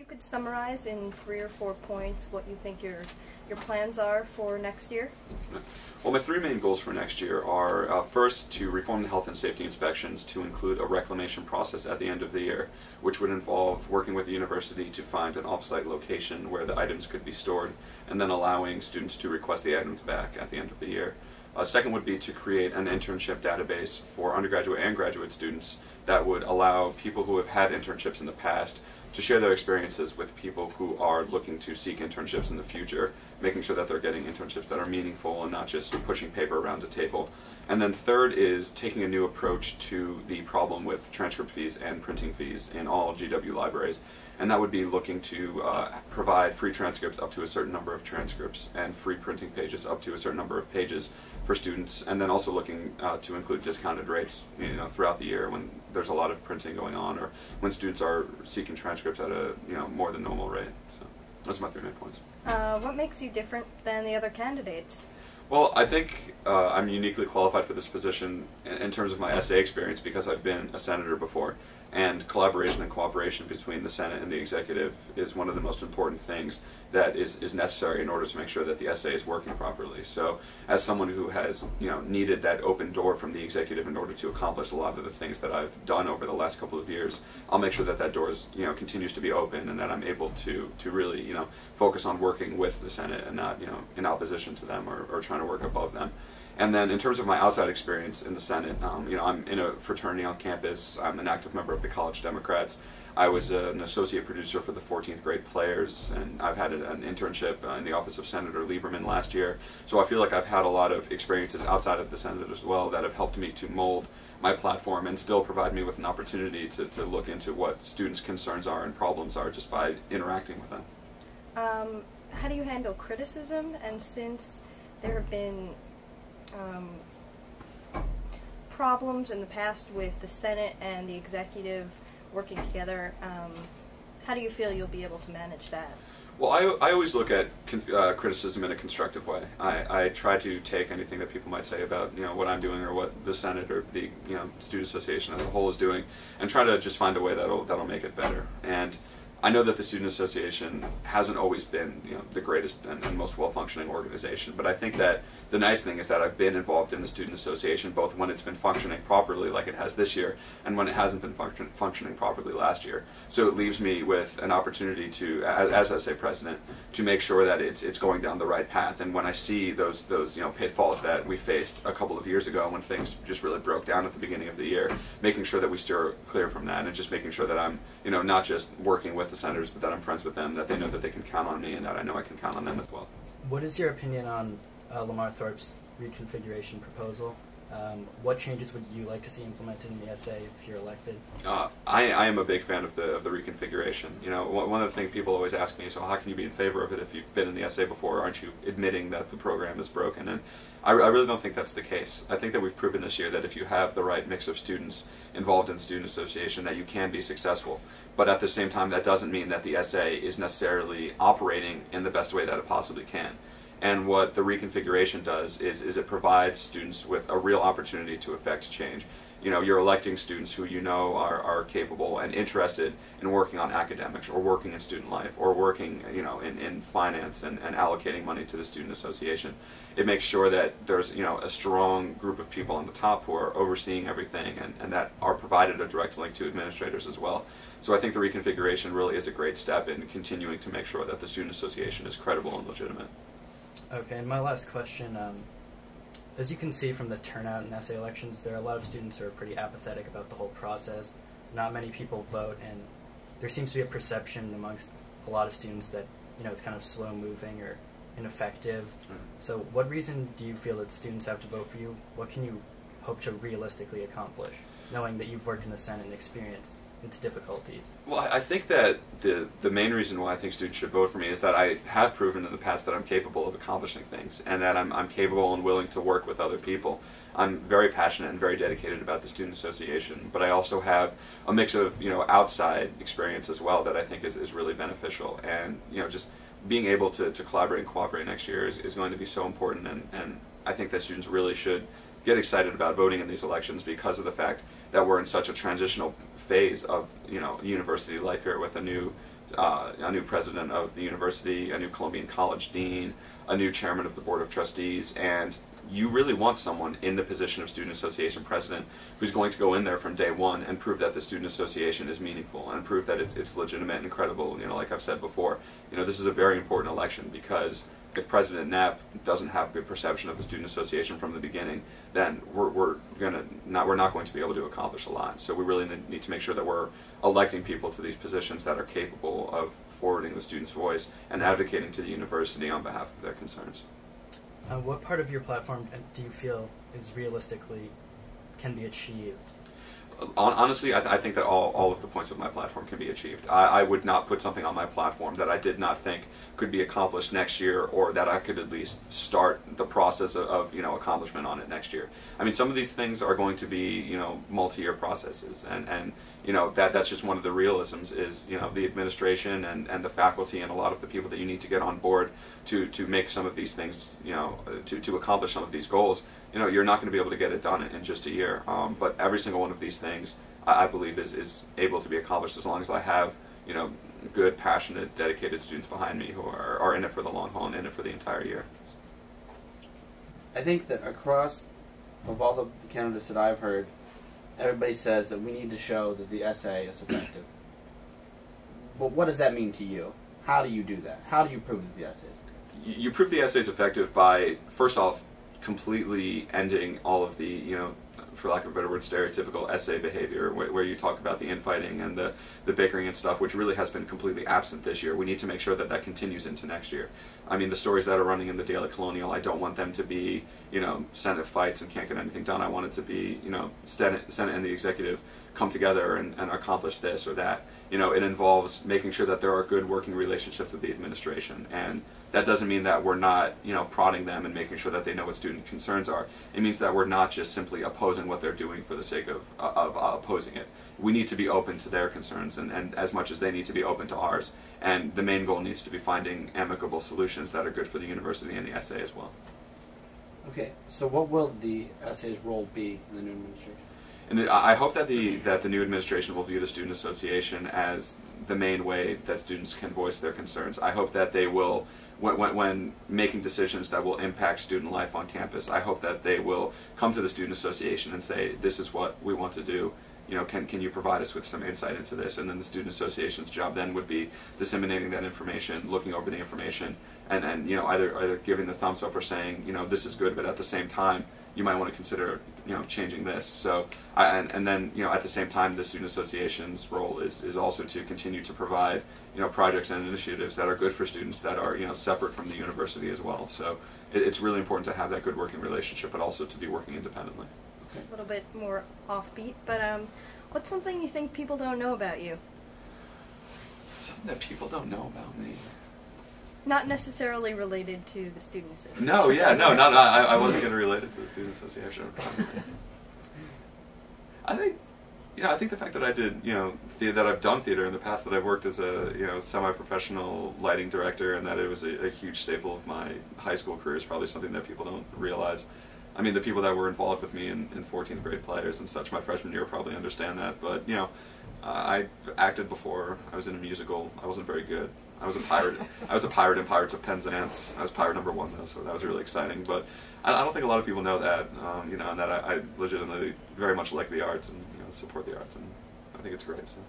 you could summarize in 3 or 4 points what you think your plans are for next year? Well, my 3 main goals for next year are first, to reform the health and safety inspections to include a reclamation process at the end of the year, which would involve working with the university to find an off-site location where the items could be stored, and then allowing students to request the items back at the end of the year. Second would be to create an internship database for undergraduate and graduate students that would allow people who have had internships in the past to share their experiences with people who are looking to seek internships in the future, making sure that they're getting internships that are meaningful and not just pushing paper around the table. And then third is taking a new approach to the problem with transcript fees and printing fees in all GW libraries. And that would be looking to provide free transcripts up to a certain number of transcripts and free printing pages up to a certain number of pages for students, and then also looking to include discounted rates, throughout the year when there's a lot of printing going on, or when students are seeking transcripts at a more than normal rate. So those are my 3 main points. What makes you different than the other candidates? Well, I think I'm uniquely qualified for this position in terms of my essay experience because I've been a senator before, and collaboration and cooperation between the Senate and the executive is one of the most important things that is necessary in order to make sure that the essay is working properly. So as someone who has needed that open door from the executive in order to accomplish a lot of the things that I've done over the last couple of years, I'll make sure that that door is, continues to be open, and that I'm able to really focus on working with the Senate and not in opposition to them or trying to work above them. And then in terms of my outside experience in the Senate, I'm in a fraternity on campus. I'm an active member of the College Democrats. I was an associate producer for the 14th grade Players, and I've had an internship in the office of Senator Lieberman last year. So I feel like I've had a lot of experiences outside of the Senate as well that have helped me to mold my platform and still provide me with an opportunity to look into what students' concerns are and problems are just by interacting with them. How do you handle criticism? And since there have been problems in the past with the Senate and the executive working together, how do you feel you'll be able to manage that? Well, I always look at criticism in a constructive way. I try to take anything that people might say about what I'm doing or what the Senate or the Student Association as a whole is doing, and try to just find a way that'll make it better. And I know that the Student Association hasn't always been the greatest and most well-functioning organization, but I think that the nice thing is that I've been involved in the Student Association both when it's been functioning properly like it has this year and when it hasn't been functioning properly last year. So it leaves me with an opportunity to, as essay president, to make sure that it's going down the right path. And when I see those pitfalls that we faced a couple of years ago when things just really broke down at the beginning of the year, making sure that we steer clear from that and just making sure that I'm not just working with the senators, but that I'm friends with them, that they know that they can count on me, and that I know I can count on them as well. What is your opinion on Lamar Thorpe's reconfiguration proposal? What changes would you like to see implemented in the essay if you're elected? I am a big fan of the reconfiguration. One of the things people always ask me is, well, how can you be in favor of it if you've been in the essay before? Aren't you admitting that the program is broken? And I really don't think that's the case. I think that we've proven this year that if you have the right mix of students involved in the Student Association, that you can be successful. But at the same time, that doesn't mean that the essay is necessarily operating in the best way that it possibly can. And what the reconfiguration does is it provides students with a real opportunity to affect change. You're electing students who are capable and interested in working on academics or working in student life or working in finance and allocating money to the Student Association. It makes sure that there's a strong group of people on the top who are overseeing everything and that are provided a direct link to administrators as well. So I think the reconfiguration really is a great step in continuing to make sure that the Student Association is credible and legitimate. Okay, and my last question, as you can see from the turnout in essay elections, there are a lot of students who are pretty apathetic about the whole process. Not many people vote, and there seems to be a perception amongst a lot of students that it's kind of slow-moving or ineffective. So what reason do you feel that students have to vote for you? What can you hope to realistically accomplish, knowing that you've worked in the Senate and experienced its difficulties? Well, I think that the main reason why I think students should vote for me is that I have proven in the past that I'm capable of accomplishing things, and that I'm capable and willing to work with other people. I'm very passionate and very dedicated about the Student Association, but I also have a mix of outside experience as well that I think is really beneficial. And just being able to collaborate and cooperate next year is going to be so important, and I think that students really should get excited about voting in these elections because of the fact that we're in such a transitional phase of university life here with a new a new president of the university, a new Colombian college dean, a new chairman of the board of trustees, and you really want someone in the position of student association president who's going to go in there from day one and prove that the student association is meaningful and prove that it's legitimate and credible. You know, like I've said before, you know, this is a very important election, because if President Knapp doesn't have good perception of the student association from the beginning, then we're not going to be able to accomplish a lot. So we really need to make sure that we're electing people to these positions that are capable of forwarding the student's voice and advocating to the university on behalf of their concerns. What part of your platform do you feel is realistically can be achieved? Honestly, I think that all of the points of my platform can be achieved. I would not put something on my platform that I did not think could be accomplished next year, or that I could at least start the process of accomplishment on it next year. I mean, some of these things are going to be multi-year processes, and that's just one of the realisms is the administration and the faculty and a lot of the people that you need to get on board to make some of these things, to accomplish some of these goals. You're not going to be able to get it done in just a year, but every single one of these things I believe is able to be accomplished as long as I have good, passionate, dedicated students behind me who are in it for the long haul and in it for the entire year. I think that across of all the candidates that I've heard, everybody says that we need to show that the essay is effective. But what does that mean to you? How do you do that? How do you prove that the essay is effective? You prove the essay is effective by, first off, completely ending all of the, for lack of a better word, stereotypical essay behavior, where you talk about the infighting and the bickering and stuff, which really has been completely absent this year. We need to make sure that that continues into next year. I mean, the stories that are running in the Daily Colonial, I don't want them to be, Senate fights and can't get anything done. I want it to be, Senate and the executive come together and accomplish this or that. It involves making sure that there are good working relationships with the administration, and that doesn't mean that we're not, prodding them and making sure that they know what student concerns are. It means that we're not just simply opposing what they're doing for the sake of opposing it. We need to be open to their concerns, and as much as they need to be open to ours. And the main goal needs to be finding amicable solutions that are good for the university and the essay as well. Okay, so what will the essay's role be in the new administration? And I hope that the new administration will view the Student Association as the main way that students can voice their concerns. I hope that they will, when making decisions that will impact student life on campus, I hope that they will come to the Student Association and say, this is what we want to do. Can you provide us with some insight into this? And then the Student Association's job then would be disseminating that information, looking over the information, and either giving the thumbs up or saying, this is good, but at the same time, you might want to consider changing this. So and then at the same time, the Student Association's role is also to continue to provide projects and initiatives that are good for students, that are separate from the university as well. So it's really important to have that good working relationship, but also to be working independently. A little bit more offbeat, but what's something you think people don't know about you? Something that people don't know about me. Not necessarily related to the Student Association. No, yeah, no, I wasn't going to relate it to the Student Association. I think the fact that I did, that I've done theater in the past, that I've worked as a, semi-professional lighting director, and that it was a huge staple of my high school career is probably something that people don't realize. I mean, the people that were involved with me in 14th grade plays and such my freshman year probably understand that, but, I acted before, I was in a musical, I wasn't very good. I was a pirate in Pirates of Penzance. I was pirate number 1 though, so that was really exciting. But I don't think a lot of people know that, and that I legitimately very much like the arts and support the arts, and I think it's great. So.